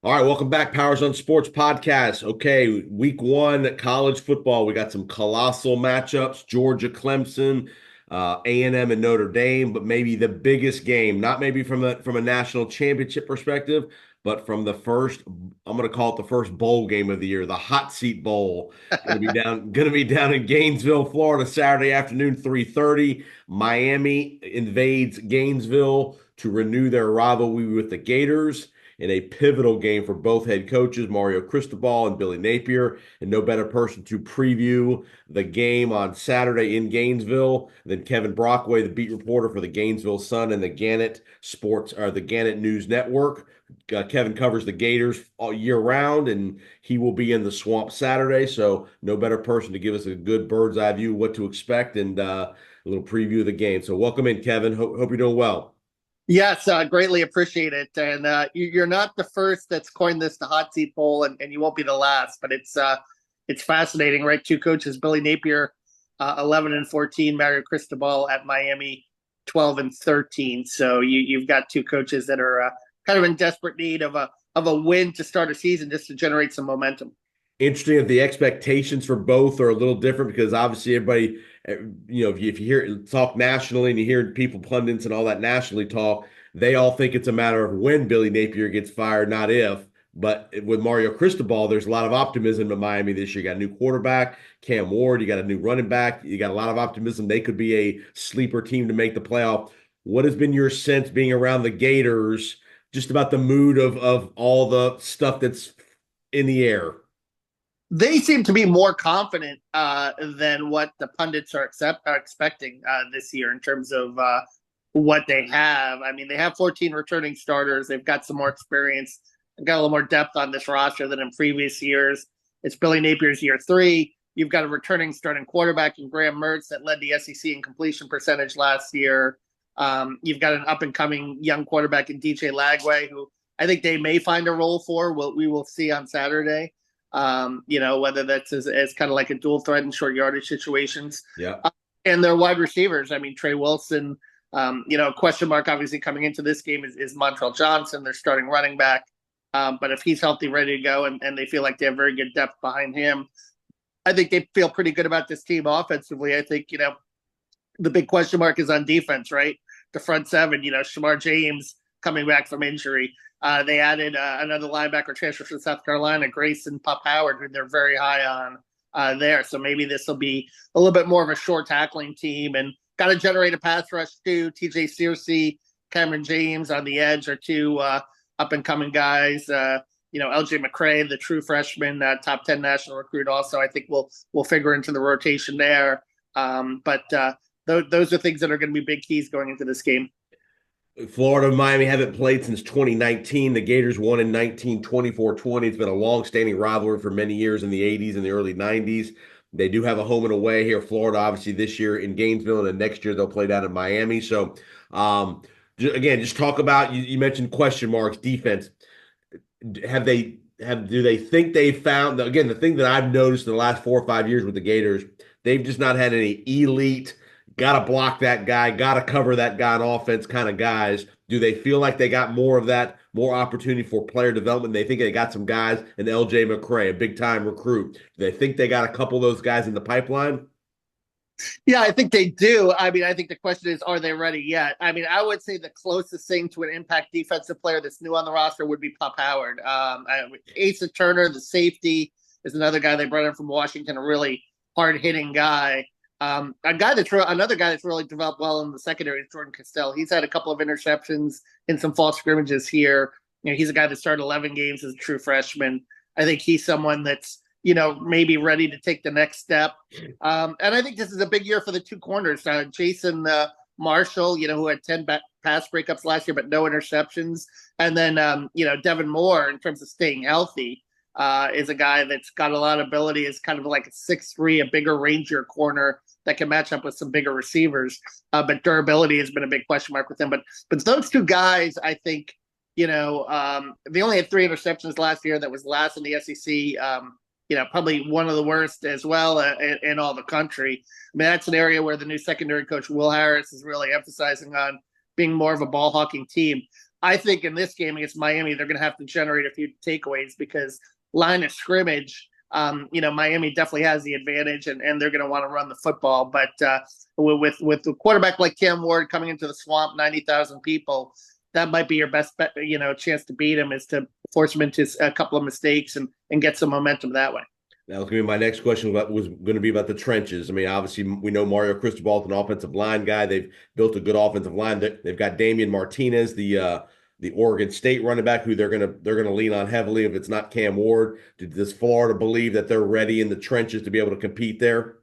All right, welcome back, Powers on Sports podcast. Okay, week one, college football. We got some colossal matchups: Georgia, Clemson, A&M, and Notre Dame. But maybe the biggest game, not maybe from a national championship perspective, but from the first, I'm going to call it the first bowl game of the year, the Hot Seat Bowl. Going to be down in Gainesville, Florida, Saturday afternoon, 3:30. Miami invades Gainesville to renew their rivalry with the Gators in a pivotal game for both head coaches, Mario Cristobal and Billy Napier. And no better person to preview the game on Saturday in Gainesville than Kevin Brockway, the beat reporter for the Gainesville Sun and the Gannett News Network. Kevin covers the Gators all year round, and he will be in the swamp Saturday. So no better person to give us a good bird's eye view of what to expect and a little preview of the game. So welcome in, Kevin. Hope you're doing well. Yes, greatly appreciate it. And you're not the first that's coined this the hot seat bowl, and you won't be the last. But it's fascinating, right? Two coaches, Billy Napier, 11-14, Mario Cristobal at Miami, 12-13. So you've got two coaches that are kind of in desperate need of a win to start a season, just to generate some momentum. Interesting that the expectations for both are a little different because obviously everybody, if you hear talk nationally and you hear people pundits and all that nationally talk, they all think it's a matter of when Billy Napier gets fired, not if. But with Mario Cristobal, there's a lot of optimism in Miami this year. You got a new quarterback, Cam Ward. You got a new running back. You got a lot of optimism. They could be a sleeper team to make the playoff. What has been your sense being around the Gators, just about the mood of all the stuff that's in the air? They seem to be more confident than what the pundits are expecting this year in terms of what they have. I mean, they have 14 returning starters. They've got some more experience. They've got a little more depth on this roster than in previous years. It's Billy Napier's year three. You've got a returning starting quarterback in Graham Mertz that led the SEC in completion percentage last year. You've got an up-and-coming young quarterback in DJ Lagway, who I think they may find a role for. We will see on Saturday. Whether that's as kind of like a dual threat in short yardage situations. Yeah. And their wide receivers. I mean, Trey Wilson, question mark obviously coming into this game is Montrell Johnson, their starting running back. But if he's healthy, ready to go, and they feel like they have very good depth behind him, I think they feel pretty good about this team offensively. I think, the big question mark is on defense, right? The front seven, Shamar James coming back from injury. They added another linebacker transfer from South Carolina, Grayson Pup Howard, who they're very high on there. So maybe this will be a little bit more of a short tackling team, and got to generate a pass rush too. TJ Searcy, Cameron James on the edge are two up and coming guys. LJ McCray, the true freshman, top 10 national recruit, also I think will figure into the rotation there. But those are things that are going to be big keys going into this game. Florida and Miami haven't played since 2019. The Gators won in 19, 24-20. It's been a long-standing rivalry for many years in the 80s and the early 90s. They do have a home and away here. Florida, obviously, this year in Gainesville, and then next year they'll play down in Miami. So, again, just talk about, you mentioned question marks, defense. Do they think they found, again, the thing that I've noticed in the last 4 or 5 years with the Gators, they've just not had any elite, got to block that guy, got to cover that guy on offense kind of guys. Do they feel like they got more of that, more opportunity for player development? They think they got some guys, and LJ McCray, a big time recruit. Do they think they got a couple of those guys in the pipeline? Yeah, I think they do. I mean, I think the question is, are they ready yet? I mean, I would say the closest thing to an impact defensive player that's new on the roster would be Pup Howard. Asa Turner, the safety, is another guy they brought in from Washington, a really hard-hitting guy. Another guy that's really developed well in the secondary is Jordan Castell. He's had a couple of interceptions in some false scrimmages here. He's a guy that started 11 games as a true freshman. I think he's someone that's maybe ready to take the next step. And I think this is a big year for the two corners. Jason Marshall, who had 10 pass breakups last year, but no interceptions. And then, Devin Moore, in terms of staying healthy, is a guy that's got a lot of ability, is kind of like a 6'3", a bigger rangier corner that can match up with some bigger receivers. But durability has been a big question mark with him. But those two guys, I think, they only had 3 interceptions last year. That was last in the SEC. Probably one of the worst as well in all the country. I mean, that's an area where the new secondary coach, Will Harris, is really emphasizing on being more of a ball hawking team. I think in this game against Miami, they're going to have to generate a few takeaways because line of scrimmage, Miami definitely has the advantage, and they're going to want to run the football. But with the quarterback like Cam Ward coming into the swamp, 90,000 people, that might be your best bet, chance to beat him is to force him into a couple of mistakes and get some momentum that way. That was going to be my next question. Was going to be about the trenches. I mean, obviously, we know Mario Cristobal is an offensive line guy. They've built a good offensive line. They've got Damian Martinez, the Oregon State running back, who they're gonna lean on heavily if it's not Cam Ward. Does Florida believe that they're ready in the trenches to be able to compete there?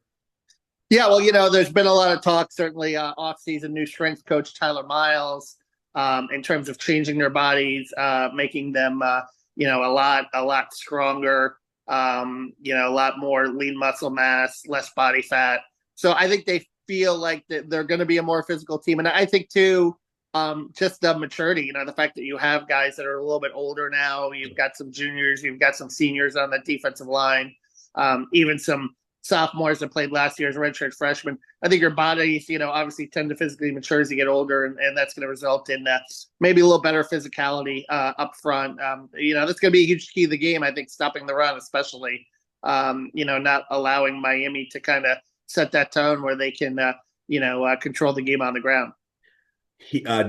Yeah, well, there's been a lot of talk, certainly off-season new strength coach Tyler Miles, in terms of changing their bodies, making them, a lot stronger. A lot more lean muscle mass, less body fat. So I think they feel like they're going to be a more physical team. And I think too, just the maturity, the fact that you have guys that are a little bit older now, you've got some juniors, you've got some seniors on the defensive line, even some sophomores that played last year as redshirt freshmen. I think your bodies, obviously tend to physically mature as you get older, and that's going to result in maybe a little better physicality up front. That's going to be a huge key of the game. I think stopping the run, especially, not allowing Miami to kind of set that tone where they can, control the game on the ground.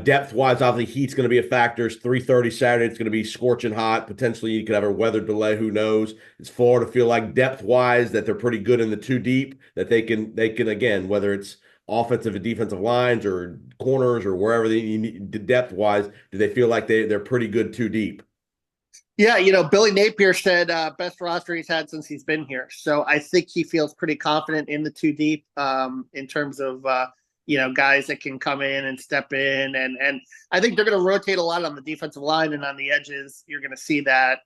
Depth-wise, obviously, heat's going to be a factor. It's 3:30 Saturday. It's going to be scorching hot. Potentially, you could have a weather delay. Who knows? Does Florida feel like depth-wise that they're pretty good in the two deep, that they can again, whether it's offensive and defensive lines or corners or wherever they need depth-wise, do they feel like they're pretty good two deep? Yeah, Billy Napier said best roster he's had since he's been here. So I think he feels pretty confident in the two deep in terms of guys that can come in and step in. And I think they're going to rotate a lot on the defensive line and on the edges. You're going to see that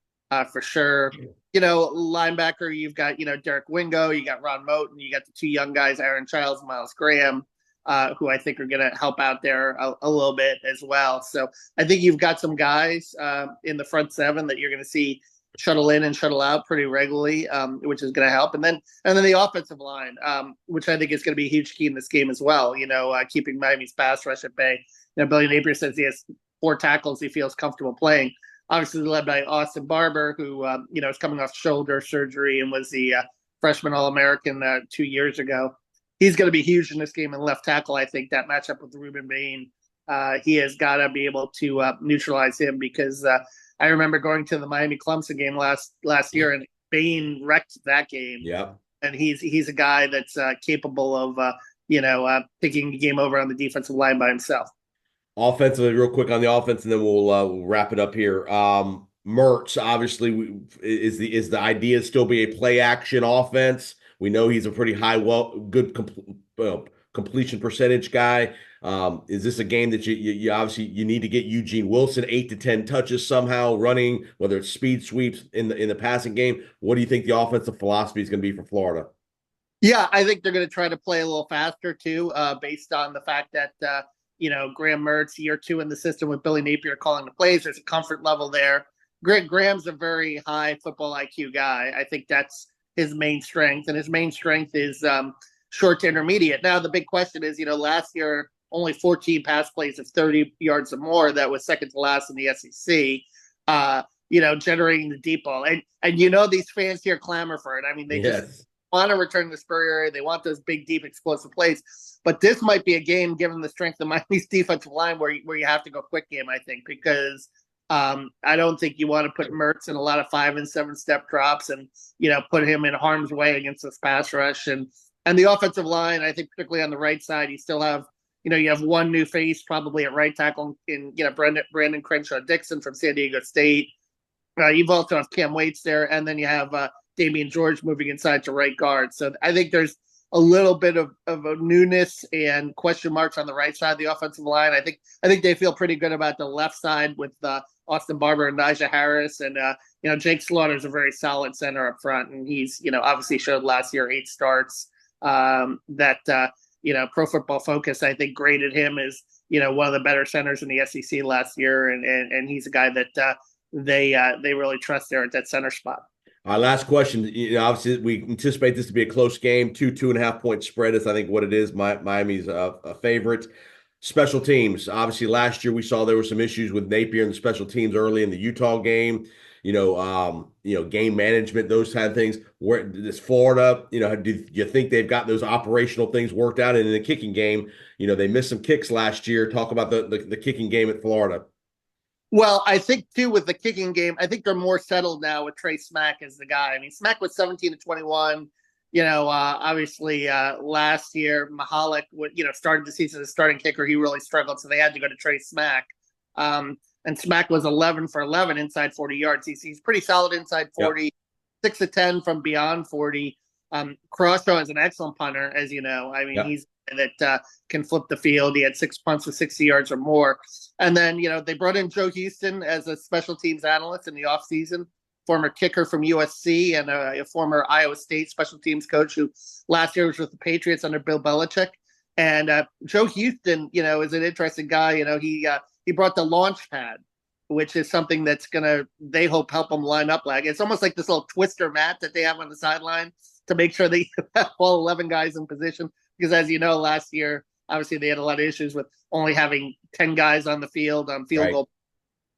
for sure. Linebacker, you've got, Derek Wingo, you got Ron Moten, you got the two young guys, Aaron Childs, Miles Graham, who I think are going to help out there a little bit as well. So I think you've got some guys in the front seven that you're going to see shuttle in and shuttle out pretty regularly, which is going to help. And then the offensive line, which I think is going to be a huge key in this game as well. Keeping Miami's pass rush at bay. Billy Napier says he has 4 tackles he feels comfortable playing. Obviously led by Austin Barber, who is coming off shoulder surgery and was the freshman All-American 2 years ago. He's going to be huge in this game in left tackle. I think that matchup with Ruben Bain, he has got to be able to neutralize him because I remember going to the Miami Clemson game last year, and Bain wrecked that game. Yeah, and he's a guy that's capable of taking the game over on the defensive line by himself. Offensively, real quick on the offense, and then we'll wrap it up here. Mertz, obviously, is the idea still be a play action offense? We know he's a pretty good completion percentage guy. Is this a game that you obviously you need to get Eugene Wilson 8 to 10 touches somehow running, whether it's speed sweeps in the passing game? What do you think the offensive philosophy is going to be for Florida? Yeah, I think they're going to try to play a little faster too, based on the fact that Graham Mertz, year 2 in the system with Billy Napier calling the plays. There's a comfort level there. Graham's a very high football IQ guy. I think that's his main strength, and his main strength is short to intermediate. Now, the big question is, last year, only 14 pass plays of 30 yards or more. That was second to last in the SEC, generating the deep ball. And these fans here clamor for it. I mean, they just want to return to the Spur area. They want those big, deep, explosive plays. But this might be a game, given the strength of Miami's defensive line, where you have to go quick game, I think, because I don't think you want to put Mertz in a lot of 5 and 7 step drops and, put him in harm's way against this pass rush. And the offensive line, I think particularly on the right side, you still have, you have one new face probably at right tackle in, Brandon Crenshaw-Dixon from San Diego State. You've also have Cam Waits there, and then you have Damian George moving inside to right guard. So I think there's a little bit of a newness and question marks on the right side of the offensive line. I think they feel pretty good about the left side with Austin Barber and Najee Harris, and Jake Slaughter's a very solid center up front, and he's obviously showed last year 8 starts. Pro Football Focus I think graded him as one of the better centers in the SEC last year, and he's a guy that they really trust there at that center spot. Last question. Obviously, we anticipate this to be a close game. 2.5 point spread is, I think, what it is. Miami's a favorite. Special teams. Obviously, last year we saw there were some issues with Napier and the special teams early in the Utah game. Game management, those kind of things. Where this Florida, do you think they've got those operational things worked out? And in the kicking game, they missed some kicks last year. Talk about the kicking game at Florida. Well, I think too with the kicking game, I think they're more settled now with Trey Smack as the guy. I mean, Smack was 17 to 21. Obviously last year Mahalik started the season as a starting kicker. He really struggled, so they had to go to Trey Smack. And Smack was 11 for 11 inside 40 yards. He's pretty solid inside 40, yep. 6 of 10 from beyond 40. Croshaw is an excellent punter, as you know. I mean, yep. He's that can flip the field. He had 6 punts for 60 yards or more. And then, they brought in Joe Houston as a special teams analyst in the offseason, former kicker from USC and a former Iowa State special teams coach who last year was with the Patriots under Bill Belichick. And Joe Houston, is an interesting guy. He brought the launch pad, which is something that's they hope help them line up. Like it's almost like this little twister mat that they have on the sideline to make sure they have all 11 guys in position. Because as you know, last year, obviously they had a lot of issues with only having 10 guys on the field on field goal,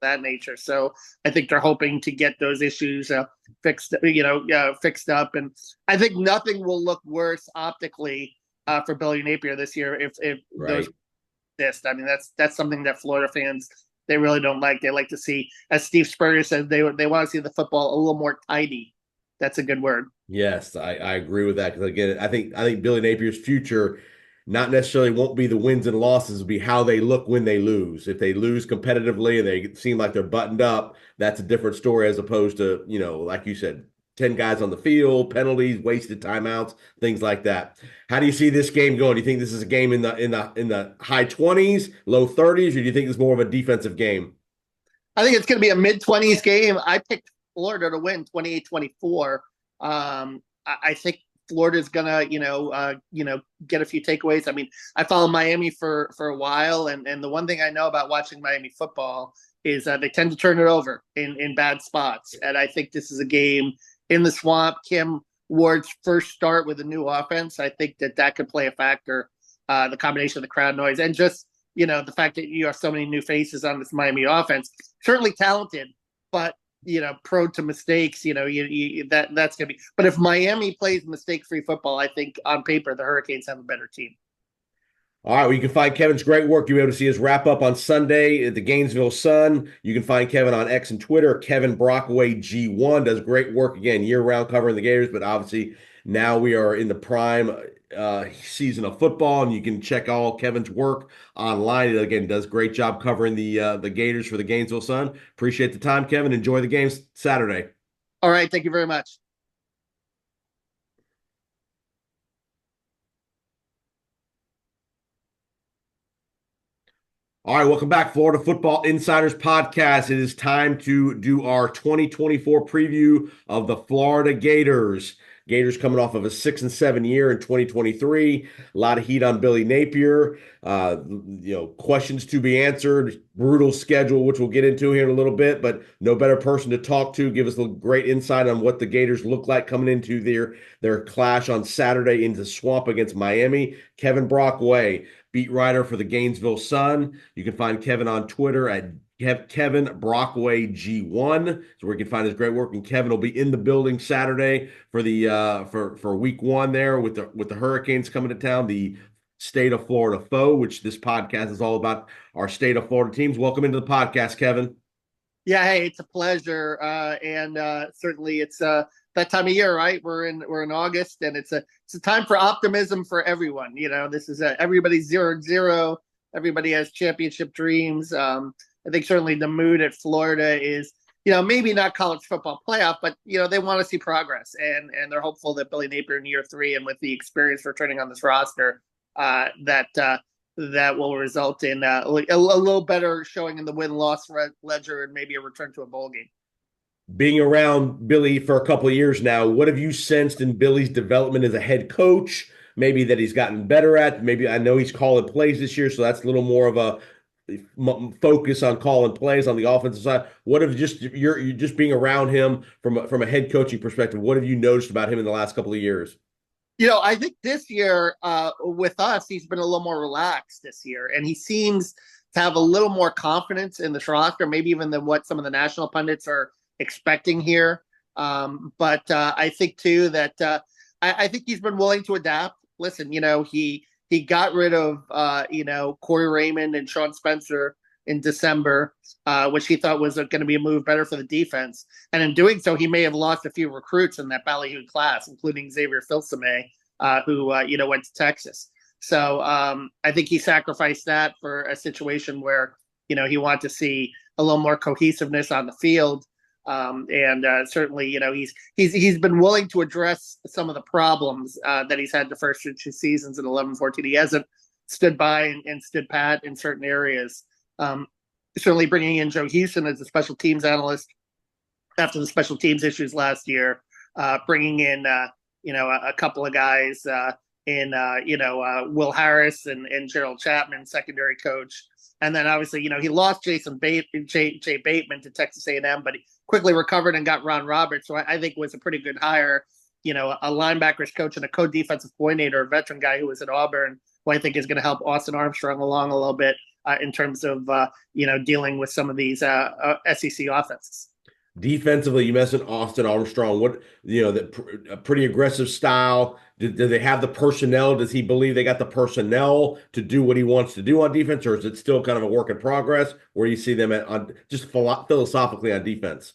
that nature. So I think they're hoping to get those issues fixed up. And I think nothing will look worse optically for Billy Napier this year if those exist. I mean, that's something that Florida fans, they really don't like. They like to see, as Steve Spurrier said, they want to see the football a little more tidy. That's a good word. Yes, I agree with that. Because again, I think Billy Napier's future not necessarily won't be the wins and losses, will be how they look when they lose. If they lose competitively and they seem like they're buttoned up, that's a different story as opposed to, like you said, 10 guys on the field, penalties, wasted timeouts, things like that. How do you see this game going? Do you think this is a game in the high 20s, low 30s, or do you think it's more of a defensive game? I think it's going to be a mid-20s game. I picked Florida to win 28-24. I think Florida's gonna, get a few takeaways. I mean, I followed Miami for a while, and the one thing I know about watching Miami football is they tend to turn it over in bad spots. And I think this is a game in the swamp. Kim Ward's first start with a new offense, I think that could play a factor. The combination of the crowd noise and just the fact that you have so many new faces on this Miami offense, certainly talented, but prone to mistakes, that's going to be. But if Miami plays mistake-free football, I think on paper the Hurricanes have a better team. All right, well, you can find Kevin's great work. You'll be able to see his wrap-up on Sunday at the Gainesville Sun. You can find Kevin on X and Twitter. Kevin Brockway G1 does great work, again, year-round covering the Gators, but obviously now we are in the prime season of football, and you can check all Kevin's work online. He, again, does a great job covering the Gators for the Gainesville Sun. Appreciate the time, Kevin. Enjoy the games Saturday. All right, thank you very much. All right, welcome back, Florida Football Insiders Podcast. It is time to do our 2024 preview of the Florida Gators. Gators coming off of a 6-7 year in 2023. A lot of heat on Billy Napier. Questions to be answered. Brutal schedule, which we'll get into here in a little bit, but no better person to talk to. Give us a great insight on what the Gators look like coming into their clash on Saturday into the swamp against Miami. Kevin Brockway, beat writer for the Gainesville Sun. You can find Kevin on Twitter at Kevin Brockway G1, so where you can find his great work. And Kevin will be in the building Saturday for the for week 1 there with the Hurricanes coming to town, the state of Florida foe, which this podcast is all about, our state of Florida teams. Welcome into the podcast, Kevin. Yeah, hey, it's a pleasure, and certainly it's that time of year, right? We're in August, and it's a time for optimism for everyone. This is everybody's 0-0. Everybody has championship dreams. I think certainly the mood at Florida is, maybe not college football playoff, but, they want to see progress. And they're hopeful that Billy Napier in year 3 and with the experience returning on this roster, that will result in a little better showing in the win-loss ledger and maybe a return to a bowl game. Being around Billy for a couple of years now, what have you sensed in Billy's development as a head coach? Maybe that he's gotten better at. Maybe I know he's calling plays this year, so that's a little more of a focus on calling plays on the offensive side. What have you're just being around him from a head coaching perspective? What have you noticed about him in the last couple of years? I think this year with us, he's been a little more relaxed this year, and he seems to have a little more confidence in this roster, maybe even than what some of the national pundits are expecting here. But I think too that I think he's been willing to adapt. Listen, he got rid of Corey Raymond and Sean Spencer in December, which he thought was going to be a move better for the defense. And in doing so, he may have lost a few recruits in that ballyhoo class, including Xavier Filsaime, who went to Texas. So I think he sacrificed that for a situation where he wanted to see a little more cohesiveness on the field. And certainly, he's been willing to address some of the problems that he's had the first 2 seasons in 11-14. He hasn't stood by and stood pat in certain areas. Certainly bringing in Joe Houston as a special teams analyst after the special teams issues last year, bringing in a couple of guys Will Harris and Gerald Chapman, secondary coach. And then obviously, he lost Jay Bateman to Texas A&M, but he quickly recovered and got Ron Roberts. So I think it was a pretty good hire. A linebackers coach and a co-defensive coordinator, a veteran guy who was at Auburn, who I think is going to help Austin Armstrong along a little bit in terms of, dealing with some of these SEC offenses. Defensively, you mentioned Austin Armstrong. What a pretty aggressive style. Do they have the personnel? Does he believe they got the personnel to do what he wants to do on defense, or is it still kind of a work in progress? Where you see them on just philosophically on defense?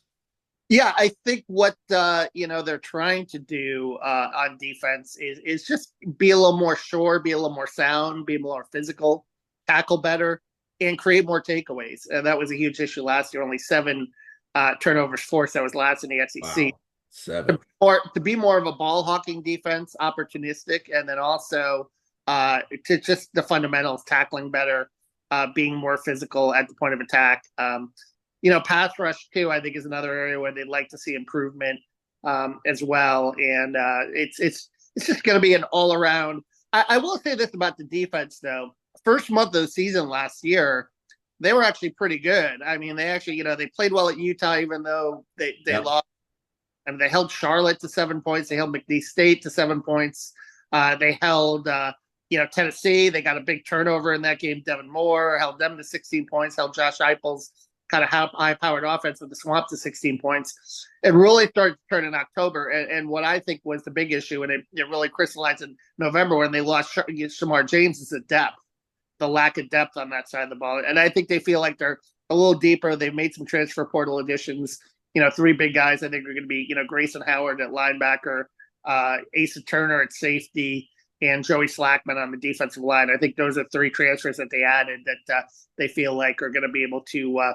Yeah, I think what they're trying to do on defense is just be a little more sure, be a little more sound, be more physical, tackle better, and create more takeaways. And that was a huge issue last year. Only 7 turnovers forced. That was last in the SEC. Wow. 7. To be more of a ball hawking defense, opportunistic, and then also to just the fundamentals, tackling better, being more physical at the point of attack. Pass rush too, I think, is another area where they'd like to see improvement as well. And it's just going to be an all around. I will say this about the defense though. First month of the season last year, they were actually pretty good. I mean, they actually, they played well at Utah, even though they lost. And they held Charlotte to 7 points. They held McNeese State to 7 points. They held, Tennessee. They got a big turnover in that game. Devin Moore held them to 16 points. Held Josh Heupel's kind of high-powered offense with the Swamp to 16 points. It really started to turn in October. And what I think was the big issue, and it really crystallized in November when they lost Shamar James, is the depth. The lack of depth on that side of the ball. And I think they feel like they're a little deeper. They've made some transfer portal additions. 3 big guys I think are going to be, Grayson Howard at linebacker, Asa Turner at safety, and Joey Slackman on the defensive line. I think those are 3 transfers that they added that they feel like are going to be able to,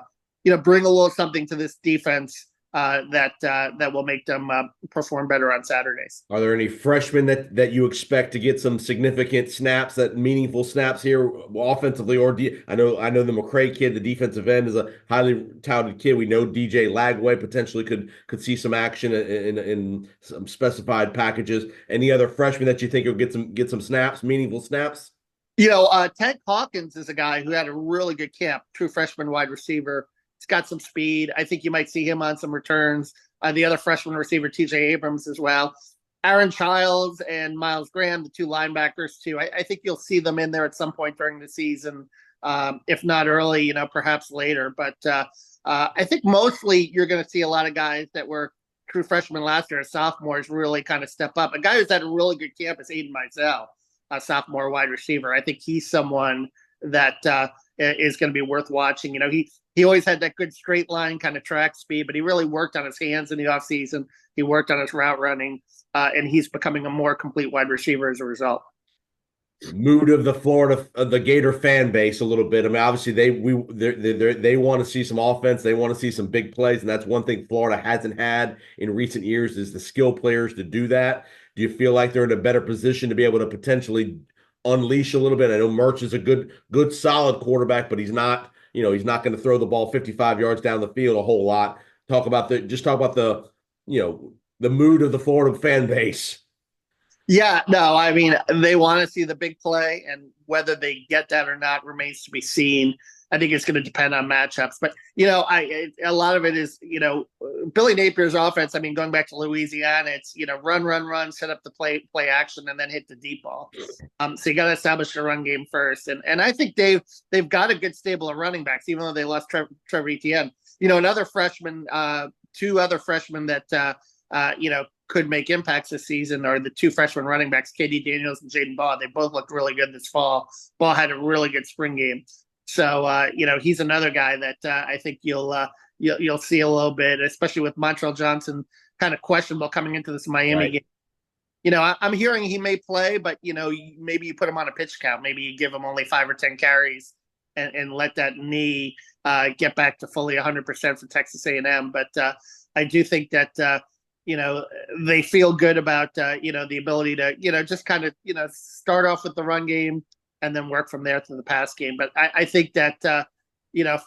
bring a little something to this defense that will make them perform better on Saturdays. Are there any freshmen that you expect to get some significant snaps, that meaningful snaps here offensively? Or I know the McCray kid, the defensive end, is a highly touted kid. We know DJ Lagway potentially could see some action in some specified packages. Any other freshmen that you think will get some snaps, meaningful snaps? Tank Hawkins is a guy who had a really good camp, true freshman wide receiver. He's got some speed. I think you might see him on some returns. The other freshman receiver, TJ Abrams, as well. Aaron Childs and Miles Graham, the 2 linebackers, too. I think you'll see them in there at some point during the season, if not early, perhaps later. But I think mostly you're going to see a lot of guys that were true freshmen last year as sophomores really kind of step up. A guy who's had a really good camp is Aiden Mizell, a sophomore wide receiver. I think he's someone that is going to be worth watching. He always had that good straight line kind of track speed, but he really worked on his hands in the offseason. He worked on his route running, and he's becoming a more complete wide receiver as a result. Mood of the Gator fan base a little bit. I mean, obviously they want to see some offense. They want to see some big plays, and that's one thing Florida hasn't had in recent years is the skill players to do that. Do you feel like they're in a better position to be able to potentially unleash a little bit? I know Murch is a good solid quarterback, but he's not going to throw the ball 55 yards down the field a whole lot. Talk about the mood of the Florida fan base. Yeah, no, I mean, they want to see the big play, and whether they get that or not remains to be seen. I think it's going to depend on matchups, but a lot of it is Billy Napier's offense, I mean, going back to Louisiana, it's, run, set up the play action, and then hit the deep ball. So you got to establish the run game first. And I think they've got a good stable of running backs, even though they lost Trevor Etienne. Another freshman, two other freshmen that, could make impacts this season are the two freshman running backs, KD Daniels and Jaden Baugh. They both looked really good this fall. Baugh had a really good spring game. So, he's another guy that I think you'll see a little bit, especially with Montrell Johnson kind of questionable coming into this Miami game. I'm hearing he may play, but, maybe you put him on a pitch count. Maybe you give him only 5 or 10 carries and let that knee get back to fully 100% for Texas A&M. But I do think that, they feel good about, the ability to, just kind of, start off with the run game and then work from there to the pass game. But I think that,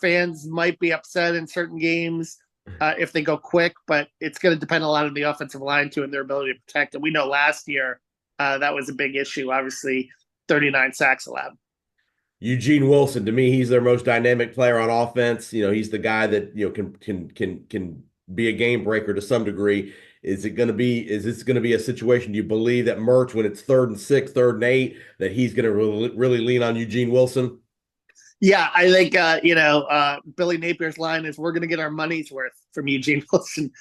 fans might be upset in certain games if they go quick, but it's going to depend a lot on the offensive line too and their ability to protect. And we know last year that was a big issue. Obviously, 39 sacks allowed. Eugene Wilson, to me, he's their most dynamic player on offense. He's the guy that can be a game breaker to some degree. Is this going to be a situation? Do you believe that Mertz, when it's 3rd and 6, 3rd and 8, that he's going to really lean on Eugene Wilson? Yeah, I think Billy Napier's line is, we're going to get our money's worth from Eugene Wilson.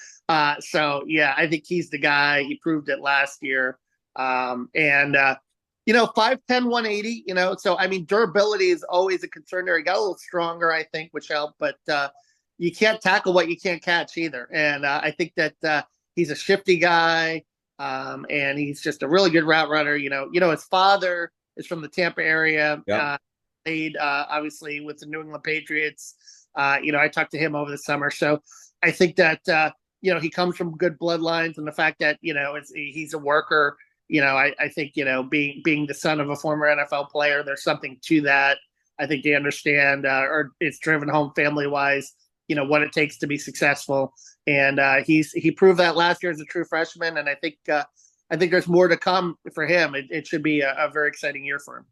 So yeah, I think he's the guy. He proved it last year. 5'10", 180. So I mean, durability is always a concern there. He got a little stronger, I think, which helped. But you can't tackle what you can't catch either. And I think that he's a shifty guy, and he's just a really good route runner. His father is from the Tampa area. Yep. Played obviously with the New England Patriots. I talked to him over the summer, so I think that he comes from good bloodlines, and the fact that he's a worker. I think being the son of a former NFL player, there's something to that. I think they understand, or it's driven home family wise. What it takes to be successful, and he proved that last year as a true freshman. And I think there's more to come for him. It should be a very exciting year for him.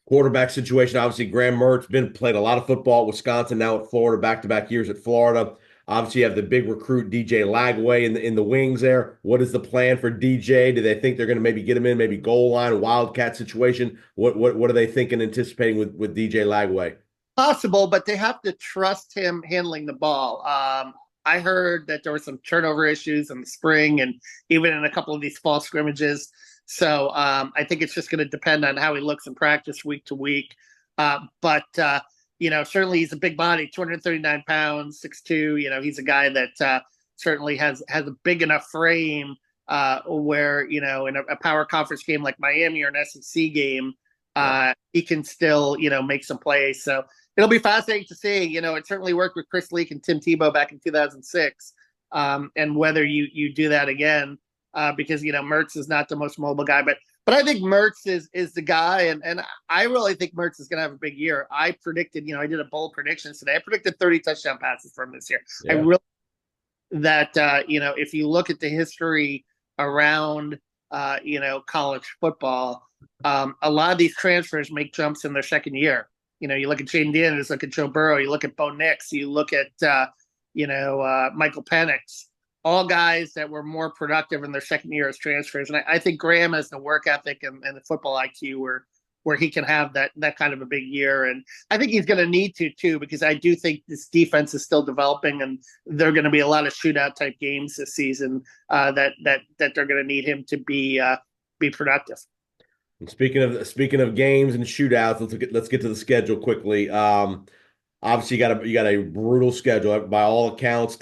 Quarterback situation, obviously, Graham Mertz played a lot of football at Wisconsin, now at Florida, back-to-back years at Florida. Obviously, you have the big recruit DJ Lagway in the wings there. What is the plan for DJ? Do they think they're going to maybe get him in, maybe goal line, wildcat situation? What are they thinking, anticipating with DJ Lagway? Possible, but they have to trust him handling the ball. I heard that there were some turnover issues in the spring and even in a couple of these fall scrimmages. So I think it's just going to depend on how he looks in practice week to week. But certainly he's a big body, 239 pounds, 6'2". He's a guy that certainly has a big enough frame where, in a power conference game like Miami or an SEC game, he can still, make some plays. So it'll be fascinating to see. It certainly worked with Chris Leak and Tim Tebow back in 2006. And whether you do that again, because, Mertz is not the most mobile guy. But I think Mertz is the guy. And I really think Mertz is going to have a big year. I predicted, I did a bold predictions today. I predicted 30 touchdown passes from this year. Yeah. I really that, if you look at the history around, college football, a lot of these transfers make jumps in their second year. You look at Jaden Daniels, look at Joe Burrow, you look at Bo Nix, you look at, Michael Penix, all guys that were more productive in their second year as transfers. And I think Graham has the work ethic and the football IQ where he can have that kind of a big year. And I think he's going to need to too, because I do think this defense is still developing and there are going to be a lot of shootout type games this season that they're going to need him to be productive. And speaking of games and shootouts, let's get to the schedule quickly. Obviously, you got a brutal schedule by all accounts.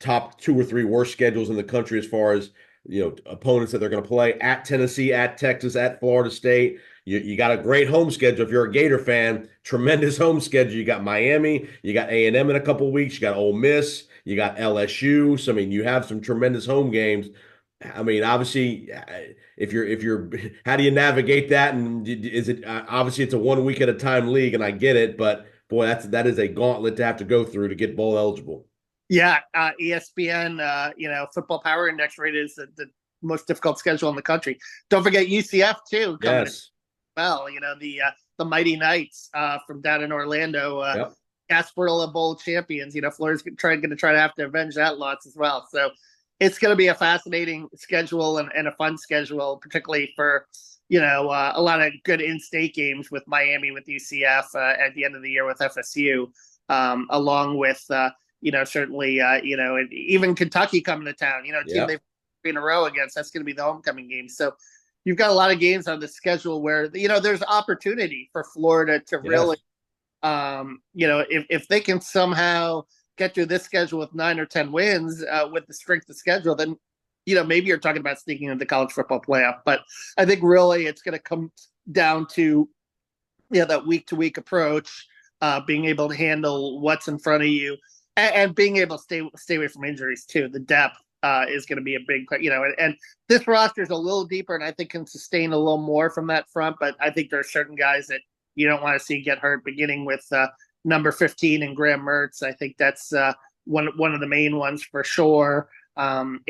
Top 2 or 3 worst schedules in the country as far as opponents that they're going to play. At Tennessee, at Texas, at Florida State. You got a great home schedule if you're a Gator fan. Tremendous home schedule. You got Miami, you got A&M in a couple of weeks, you got Ole Miss, you got LSU. So you have some tremendous home games. Obviously, if you're, how do you navigate that? And is it obviously it's a 1 week at a time league, and I get it, but boy, that is a gauntlet to have to go through to get bowl eligible. Yeah, ESPN, Football Power Index rated is the most difficult schedule in the country. Don't forget UCF too. Yes. Well, the Mighty Knights from down in Orlando. Yep. Gasparilla Bowl champions. Florida's going to try to have to avenge that loss as well. So it's going to be a fascinating schedule and a fun schedule, particularly for a lot of good in-state games with Miami, with UCF at the end of the year with FSU, along with certainly even Kentucky coming to town. A team they've been in a row against. That's going to be the homecoming game. So you've got a lot of games on the schedule where there's opportunity for Florida to really, if they can somehow get through this schedule with 9 or 10 wins with the strength of schedule, then maybe you're talking about sneaking into the college football playoff. But I think really it's going to come down to that week-to-week approach, being able to handle what's in front of you, and being able to stay away from injuries too. The depth is going to be a big, and this roster is a little deeper, and I think can sustain a little more from that front. But I think there are certain guys that you don't want to see get hurt, beginning with number 15 and Graham Mertz. I think that's one of the main ones for sure. And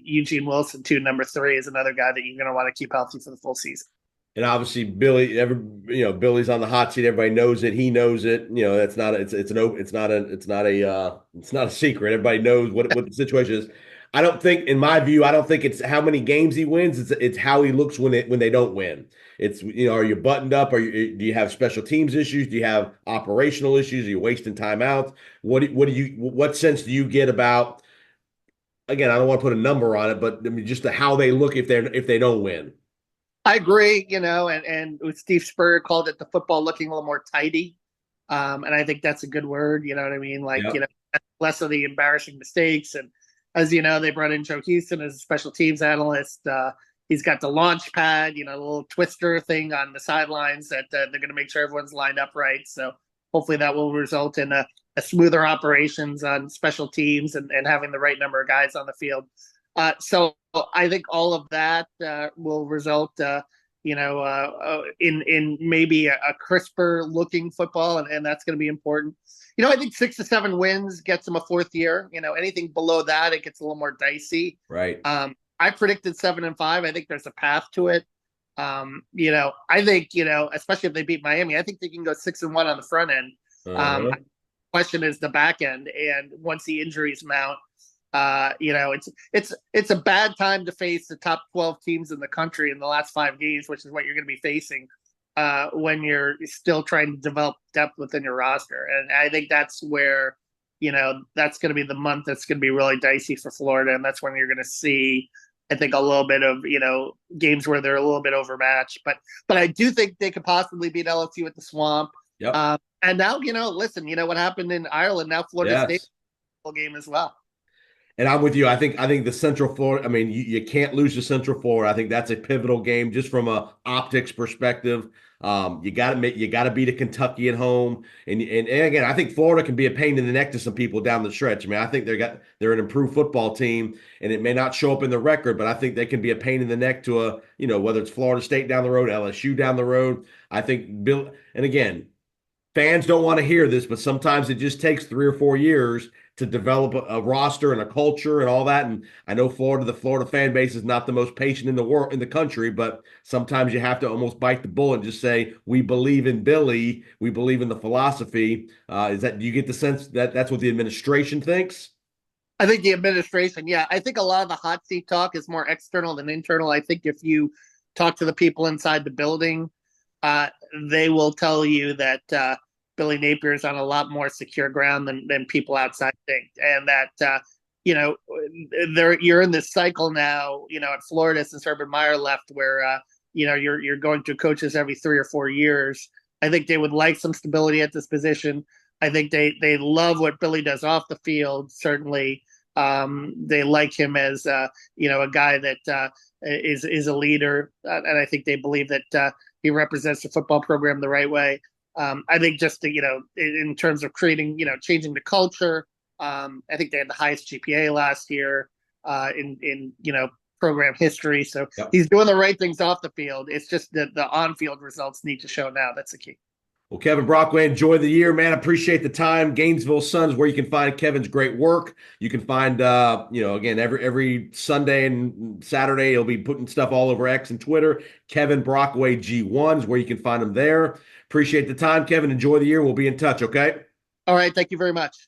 Eugene Wilson too, number 3, is another guy that you're going to want to keep healthy for the full season. And obviously Billy's on the hot seat. Everybody knows it. He knows it. That's not it's not a secret. Everybody knows what the situation is. I don't think, in my view, it's how many games he wins. It's how he looks when they don't win. It's are you buttoned up? Do you have special teams issues? Do you have operational issues? Are you wasting timeouts? What sense do you get about? Again, I don't want to put a number on it, but I mean, just how they look if they don't win. I agree, and Steve Spurrier called it the football looking a little more tidy. And I think that's a good word. You know what I mean? Like, less of the embarrassing mistakes. And as you know, they brought in Joe Houston as a special teams analyst. He's got the launch pad, the little twister thing on the sidelines that they're going to make sure everyone's lined up right. So hopefully that will result in a smoother operations on special teams and having the right number of guys on the field. So I think all of that will result, in maybe a crisper looking football, and that's going to be important. I think 6 to 7 wins gets them a 4th year. Anything below that, it gets a little more dicey. Right. I predicted 7 and 5. I think there's a path to it. I think, especially if they beat Miami, I think they can go 6 and 1 on the front end. Question is the back end, and once the injuries mount. It's a bad time to face the top 12 teams in the country in the last 5 games, which is what you're going to be facing when you're still trying to develop depth within your roster. And I think that's where, that's going to be the month that's going to be really dicey for Florida. And that's when you're going to see, I think, a little bit of, games where they're a little bit overmatched. But I do think they could possibly beat LSU at the Swamp. Yep. And now, listen, what happened in Ireland, now Florida State game as well. And I'm with you. I think the Central Florida. I mean, you can't lose to Central Florida. I think that's a pivotal game just from a optics perspective. You got to beat a Kentucky at home, and again, I think Florida can be a pain in the neck to some people down the stretch. I mean, I think they're an improved football team, and it may not show up in the record, but I think they can be a pain in the neck to whether it's Florida State down the road, LSU down the road. I think Bill, and again, fans don't want to hear this, but sometimes it just takes 3 or 4 years to develop a roster and a culture and all that. And I know the Florida fan base is not the most patient in the country, but sometimes you have to almost bite the bullet and just say, we believe in Billy. We believe in the philosophy. Do you get the sense that that's what the administration thinks? I think the administration, yeah. I think a lot of the hot seat talk is more external than internal. I think if you talk to the people inside the building, they will tell you that Billy Napier is on a lot more secure ground than people outside think. And that, you're in this cycle now, at Florida since Urban Meyer left where, you're going through coaches every 3 or 4 years. I think they would like some stability at this position. I think they love what Billy does off the field. Certainly, they like him as, a guy that is a leader. And I think they believe that he represents the football program the right way. I think just in terms of creating, changing the culture, I think they had the highest GPA last year in program history. So He's doing the right things off the field. It's just that the on-field results need to show now. That's the key. Well, Kevin Brockway, enjoy the year, man. Appreciate the time. Gainesville Sun is where you can find Kevin's great work. You can find, again, every Sunday and Saturday, he'll be putting stuff all over X and Twitter. Kevin Brockway G1 is where you can find him there. Appreciate the time, Kevin. Enjoy the year. We'll be in touch, okay? All right. Thank you very much.